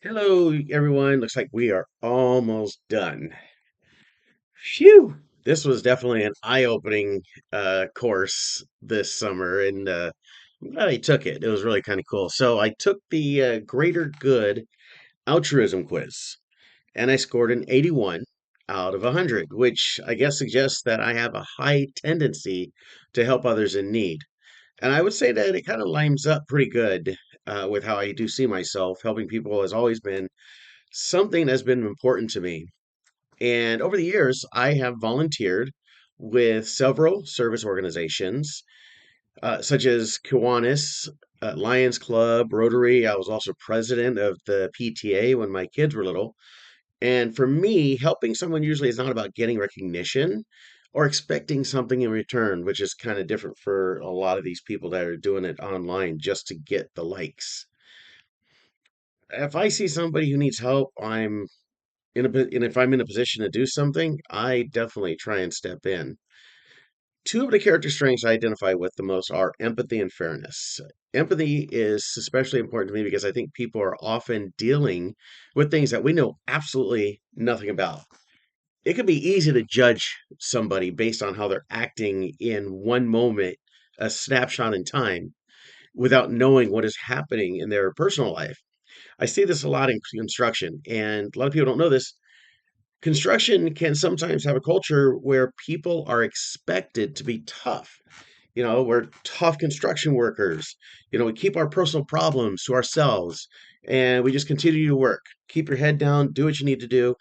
Hello, everyone. Looks like we are almost done. Phew! This was definitely an eye-opening course this summer, and I'm glad I took it. It was really kind of cool. So I took the Greater Good Altruism Quiz, and I scored an 81 out of 100, which I guess suggests that I have a high tendency to help others in need. And I would say that it kind of lines up pretty good with how I do see myself. Helping people has always been something that's been important to me. And over the years, I have volunteered with several service organizations, such as Kiwanis, Lions Club, Rotary. I was also president of the PTA when my kids were little. And for me, helping someone usually is not about getting recognition or expecting something in return, which is kind of different for a lot of these people that are doing it online just to get the likes. If I see somebody who needs help, and if I'm in a position to do something, I definitely try and step in. Two of the character strengths I identify with the most are empathy and fairness. Empathy is especially important to me because I think people are often dealing with things that we know absolutely nothing about. It can be easy to judge somebody based on how they're acting in one moment, a snapshot in time, without knowing what is happening in their personal life. I see this a lot in construction, and a lot of people don't know this. Construction can sometimes have a culture where people are expected to be tough. We're tough construction workers. We keep our personal problems to ourselves and we just continue to work. Keep your head down, do what you need to do.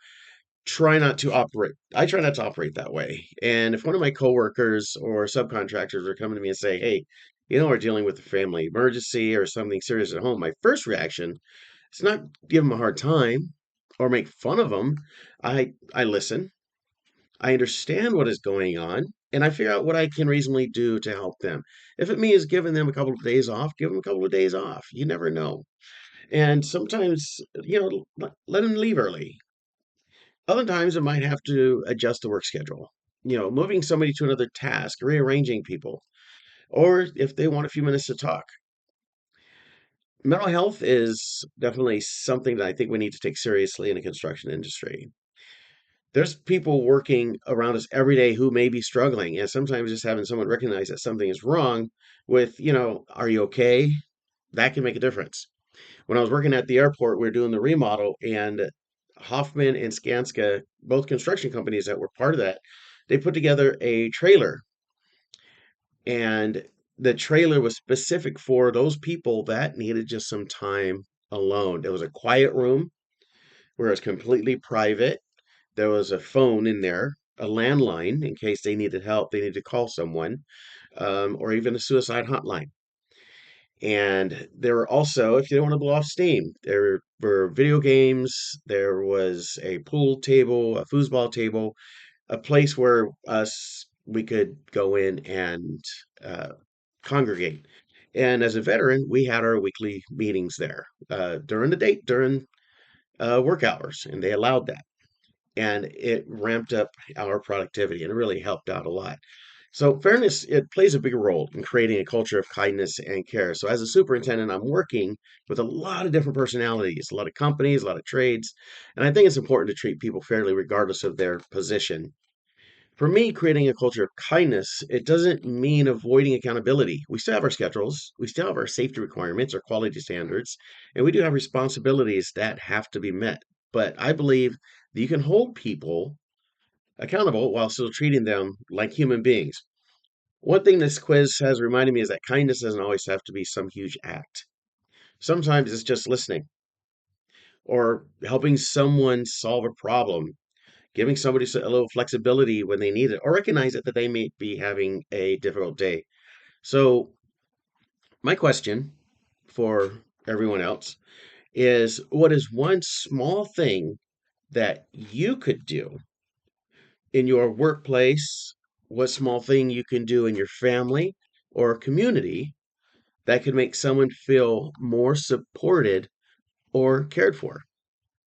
Try not to operate. I try not to operate that way. And if one of my coworkers or subcontractors are coming to me and say, hey, we're dealing with a family emergency or something serious at home, my first reaction is not give them a hard time or make fun of them. I listen. I understand what is going on, and I figure out what I can reasonably do to help them. If it means giving them a couple of days off, give them a couple of days off. You never know. And sometimes, let them leave early. Other times, it might have to adjust the work schedule. Moving somebody to another task, rearranging people, or if they want a few minutes to talk. Mental health is definitely something that I think we need to take seriously in the construction industry. There's people working around us every day who may be struggling, and sometimes just having someone recognize that something is wrong with, are you okay? That can make a difference. When I was working at the airport, we were doing the remodel, and Hoffman and Skanska, both construction companies that were part of that, they put together a trailer, and the trailer was specific for those people that needed just some time alone. It was a quiet room where it's completely private. There was a phone in there, a landline in case they needed help, they needed to call someone, or even a suicide hotline. And there were also, if you don't want to blow off steam, there were video games, there was a pool table, a foosball table, a place where we could go in and congregate. And as a veteran, we had our weekly meetings there during the day, during work hours, and they allowed that. And it ramped up our productivity and it really helped out a lot. So fairness, it plays a big role in creating a culture of kindness and care. So as a superintendent, I'm working with a lot of different personalities, a lot of companies, a lot of trades, and I think it's important to treat people fairly regardless of their position. For me, creating a culture of kindness, it doesn't mean avoiding accountability. We still have our schedules, we still have our safety requirements, our quality standards, and we do have responsibilities that have to be met. But I believe that you can hold people accountable while still treating them like human beings. One thing this quiz has reminded me is that kindness doesn't always have to be some huge act. Sometimes it's just listening or helping someone solve a problem, giving somebody a little flexibility when they need it, or recognize it that they may be having a difficult day. So, my question for everyone else is what is one small thing that you could do in your workplace? What small thing you can do in your family or community that could make someone feel more supported or cared for?